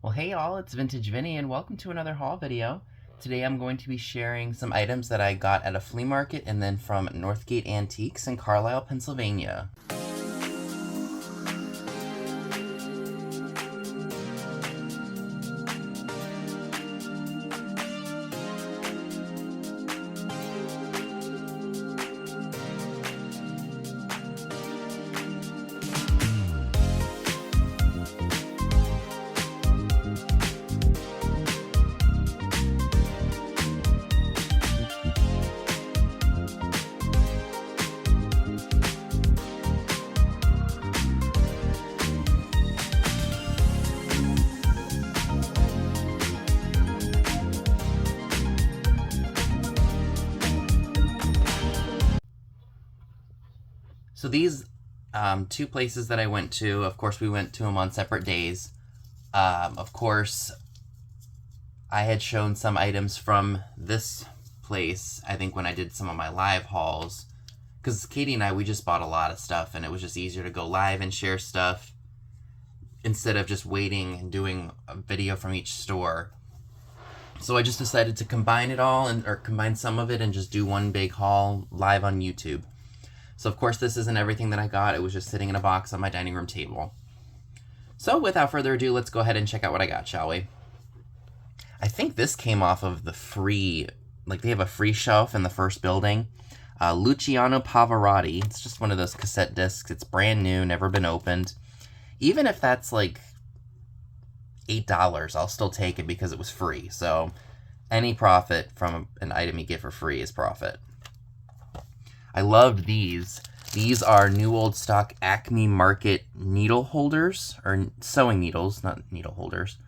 Well, hey y'all, it's Vintage Vinny and welcome to another haul video. Today I'm going to be sharing some items that I got at a flea market and then from Northgate Antiques in Carlisle, Pennsylvania. So these two places that I went to, of course we went to them on separate days. Of course, I had shown some items from this place, I think when I did some of my live hauls. Because Katie and I, we just bought a lot of stuff and it was just easier to go live and share stuff instead of just waiting and doing a video from each store. So I just decided to combine it all, or combine some of it and just do one big haul live on YouTube. So of course this isn't everything that I got, it was just sitting in a box on my dining room table. So without further ado, let's go ahead and check out what I got, shall we? I think this came off of the free, like they have a free shelf in the first building. Luciano Pavarotti, it's just one of those cassette discs, it's brand new, never been opened. Even if that's like $8, I'll still take it because it was free. So any profit from an item you get for free is profit. I loved these. These are new old stock Acme Market needle holders, or sewing needles, not needle holders.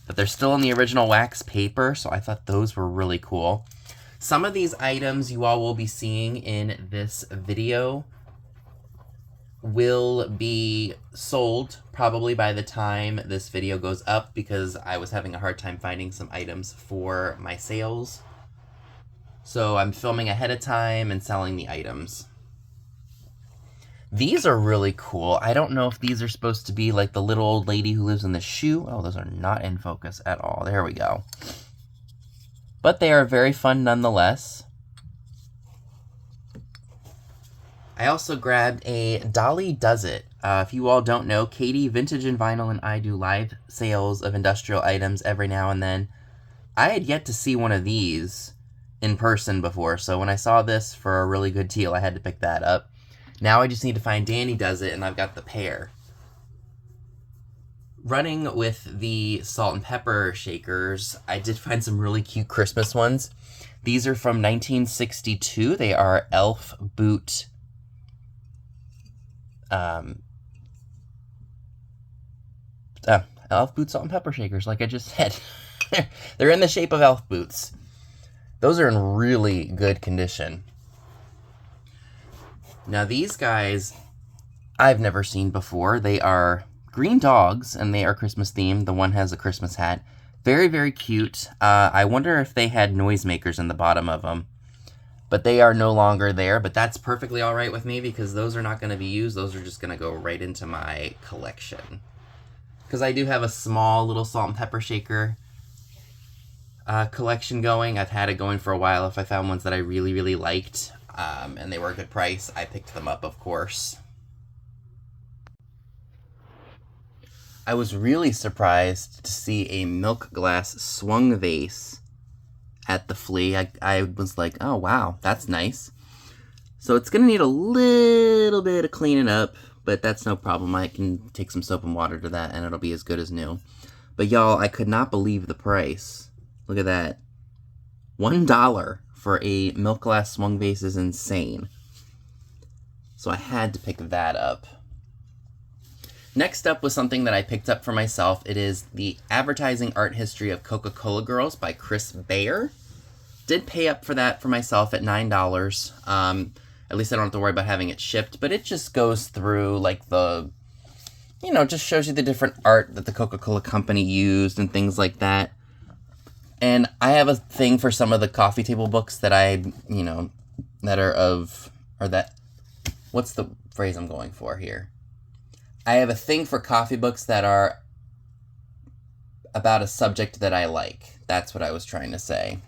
But they're still in the original wax paper, so I thought those were really cool. Some of these items you all will be seeing in this video will be sold probably by the time this video goes up, because I was having a hard time finding some items for my sales. So I'm filming ahead of time and selling the items. These are really cool. I don't know if these are supposed to be like the little old lady who lives in the shoe. Oh, those are not in focus at all. There we go. But they are very fun nonetheless. I also grabbed a Dolly Does It. If you all don't know, Katie, Vintage and Vinyl, and I do live sales of industrial items every now and then. I had yet to see one of these in person before, so when I saw this for a really good deal, I had to pick that up. Now I just need to find Danny Does It, and I've got the pair. Running with the salt and pepper shakers, I did find some really cute Christmas ones. These are from 1962. They are Elf boot Elf boot salt and pepper shakers, like I just said. They're in the shape of elf boots. Those are in really good condition. Now these guys, I've never seen before. They are green dogs, and they are Christmas themed. The one has a Christmas hat. Very, very cute. I wonder if they had noisemakers in the bottom of them. But they are no longer there, but that's perfectly all right with me because those are not going to be used. Those are just going to go right into my collection. Because I do have a small little salt and pepper shaker collection going. I've had it going for a while. If I found ones that I really, really liked and they were a good price, I picked them up, of course. I was really surprised to see a milk glass swung vase at the flea. I was like, oh wow, that's nice. So it's gonna need a little bit of cleaning up, but that's no problem. I can take some soap and water to that and it'll be as good as new. But y'all, I could not believe the price. Look at that. $1 for a milk glass swung vase is insane. So I had to pick that up. Next up was something that I picked up for myself. It is the Advertising Art History of Coca-Cola Girls by Chris Bayer. Did pay up for that for myself at $9. At least I don't have to worry about having it shipped, but it just goes through like the, you know, just shows you the different art that the Coca-Cola company used and things like that. And I have a thing for some of the coffee table books that I, you know, that are of, or that, what's the phrase I'm going for here? I have a thing for coffee books that are about a subject that I like. That's what I was trying to say.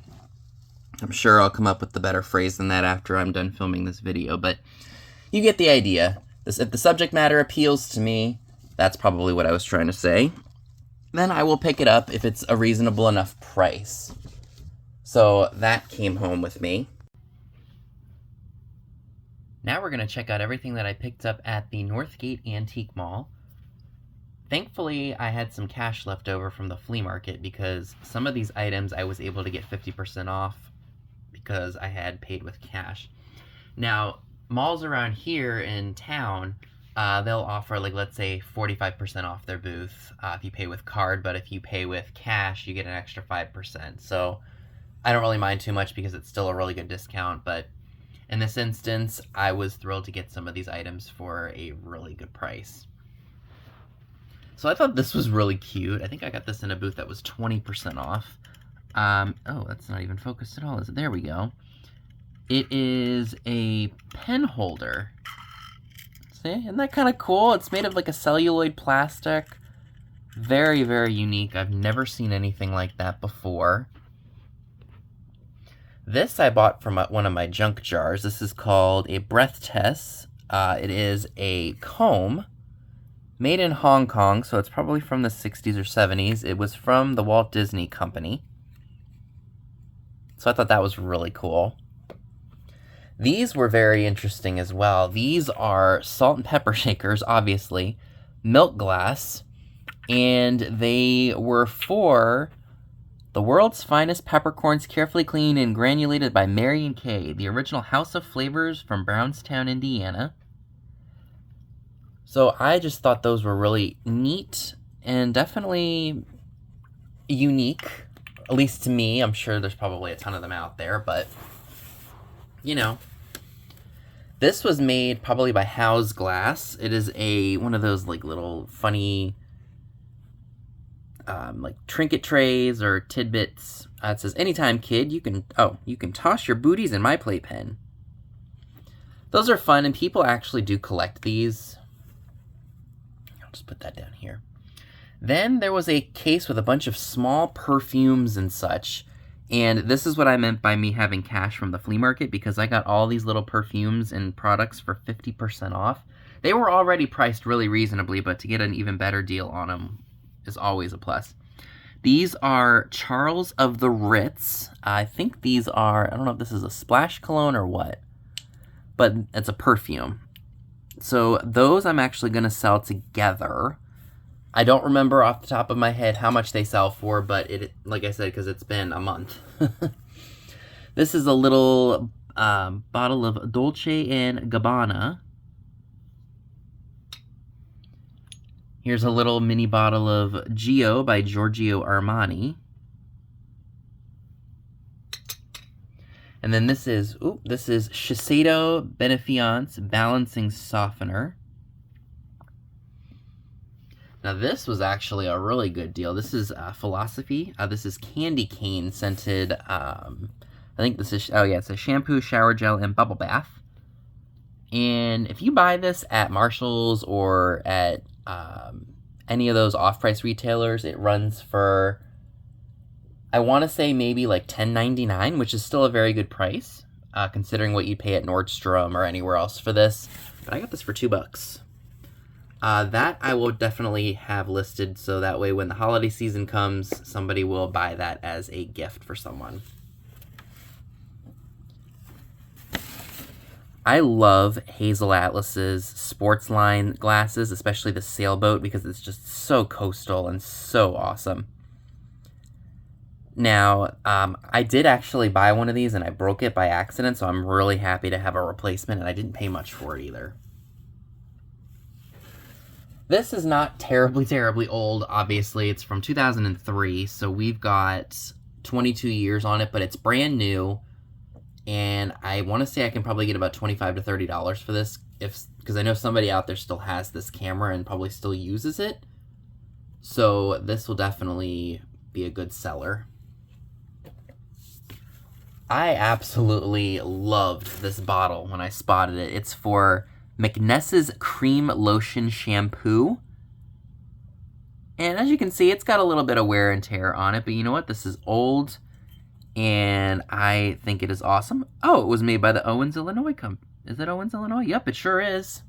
I'm sure I'll come up with the better phrase than that after I'm done filming this video, but you get the idea. If the subject matter appeals to me, that's probably what I was trying to say. Then I will pick it up if it's a reasonable enough price. So that came home with me. Now we're going to check out everything that I picked up at the Northgate Antique Mall. Thankfully, I had some cash left over from the flea market because some of these items I was able to get 50% off because I had paid with cash. Now, malls around here in town, they'll offer, like, let's say 45% off their booth if you pay with card, but if you pay with cash, you get an extra 5%. So I don't really mind too much because it's still a really good discount, but in this instance, I was thrilled to get some of these items for a really good price. So I thought this was really cute. I think I got this in a booth that was 20% off. Oh, that's not even focused at all, is it? There we go. It is a pen holder. See, isn't that kind of cool? It's made of like a celluloid plastic. Very, very unique. I've never seen anything like that before. This I bought from one of my junk jars. This is called a Breath Test. It is a comb made in Hong Kong, so it's probably from the 60s or 70s. It was from the Walt Disney Company. So I thought that was really cool. These were very interesting as well. These are salt and pepper shakers, obviously, milk glass, and they were for the world's finest peppercorns, carefully cleaned and granulated by Mary and Kay, the original House of Flavors from Brownstown, Indiana. So I just thought those were really neat and definitely unique, at least to me. I'm sure there's probably a ton of them out there, but, you know. This was made probably by House Glass. It is one of those like little funny like trinket trays or tidbits. It says, "Anytime, kid, you can toss your booties in my playpen." Those are fun, and people actually do collect these. I'll just put that down here. Then there was a case with a bunch of small perfumes and such. And this is what I meant by me having cash from the flea market, because I got all these little perfumes and products for 50% off. They were already priced really reasonably, but to get an even better deal on them is always a plus. These are Charles of the Ritz. I think these are, I don't know if this is a splash cologne or what, but it's a perfume. So those I'm actually going to sell together. I don't remember off the top of my head how much they sell for, but it, like I said, because it's been a month. This is a little bottle of Dolce & Gabbana. Here's a little mini bottle of Gio by Giorgio Armani. And then this is Shiseido Benefiance Balancing Softener. Now this was actually a really good deal. This is Philosophy. This is candy cane scented. I think this is, it's a shampoo, shower gel, and bubble bath. And if you buy this at Marshall's or at any of those off-price retailers, it runs for, I want to say maybe like $10.99, which is still a very good price, considering what you'd pay at Nordstrom or anywhere else for this. But I got this for $2. That I will definitely have listed, so that way when the holiday season comes, somebody will buy that as a gift for someone. I love Hazel Atlas's sports line glasses, especially the sailboat, because it's just so coastal and so awesome. Now, I did actually buy one of these and I broke it by accident, so I'm really happy to have a replacement, and I didn't pay much for it either. This is not terribly, terribly old, obviously. It's from 2003, so we've got 22 years on it, but it's brand new. And I want to say I can probably get about $25 to $30 for this, because I know somebody out there still has this camera and probably still uses it. So this will definitely be a good seller. I absolutely loved this bottle when I spotted it. It's for McNess's Cream Lotion Shampoo. And as you can see, it's got a little bit of wear and tear on it, but you know what? This is old, and I think it is awesome. Oh, it was made by the Owens, Illinois company. Is it Owens, Illinois? Yep, it sure is.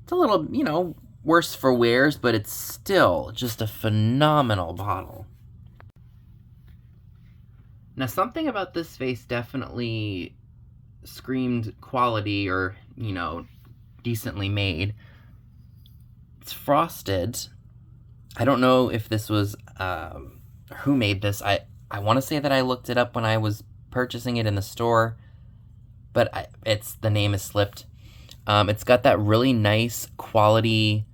It's a little, you know, worse for wears, but it's still just a phenomenal bottle. Now, something about this vase definitely screamed quality or, you know, decently made. It's frosted. I don't know if this was, who made this. I want to say that I looked it up when I was purchasing it in the store, but the name is slipped. It's got that really nice quality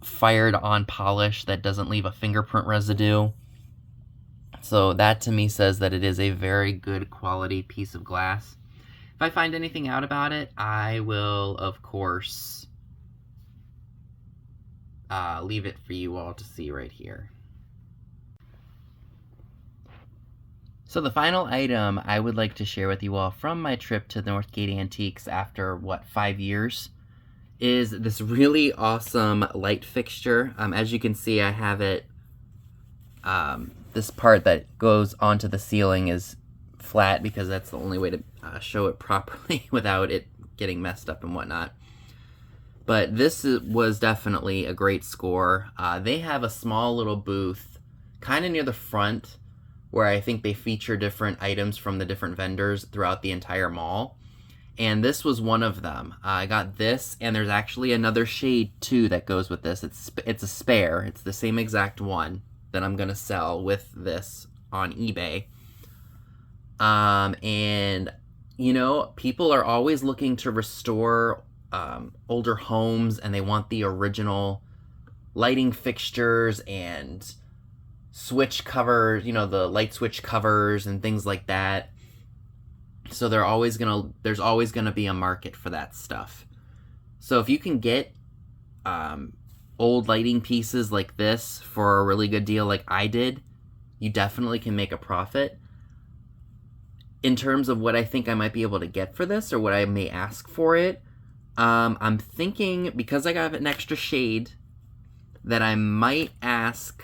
fired on polish that doesn't leave a fingerprint residue. So that to me says that it is a very good quality piece of glass. If I find anything out about it, I will, of course, leave it for you all to see right here. So the final item I would like to share with you all from my trip to Northgate Antiques after, 5 years, is this really awesome light fixture. As you can see, I have it, this part that goes onto the ceiling is flat because that's the only way to show it properly without it getting messed up and whatnot. But this was definitely a great score. They have a small little booth kind of near the front where I think they feature different items from the different vendors throughout the entire mall. And this was one of them. I got this, and there's actually another shade too that goes with this. It's a spare. It's the same exact one that I'm gonna sell with this on eBay. And you know, people are always looking to restore older homes, and they want the original lighting fixtures and switch covers, you know, the light switch covers and things like that. So there's always gonna be a market for that stuff. So if you can get old lighting pieces like this for a really good deal like I did, you definitely can make a profit. In terms of what I think I might be able to get for this or what I may ask for it, I'm thinking, because I got an extra shade, that I might ask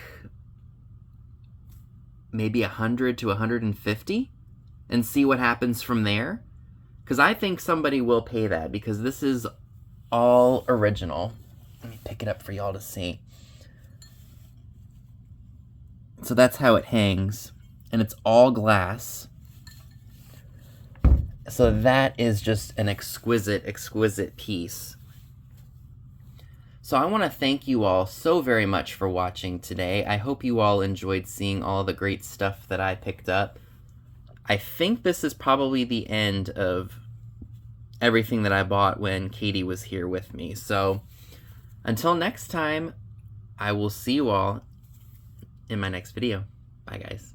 maybe 100 to 150 and see what happens from there. Because I think somebody will pay that, because this is all original. Let me pick it up for y'all to see. So that's how it hangs, and it's all glass. So that is just an exquisite, exquisite piece. So I want to thank you all so very much for watching today. I hope you all enjoyed seeing all the great stuff that I picked up. I think this is probably the end of everything that I bought when Katie was here with me. So until next time, I will see you all in my next video. Bye, guys.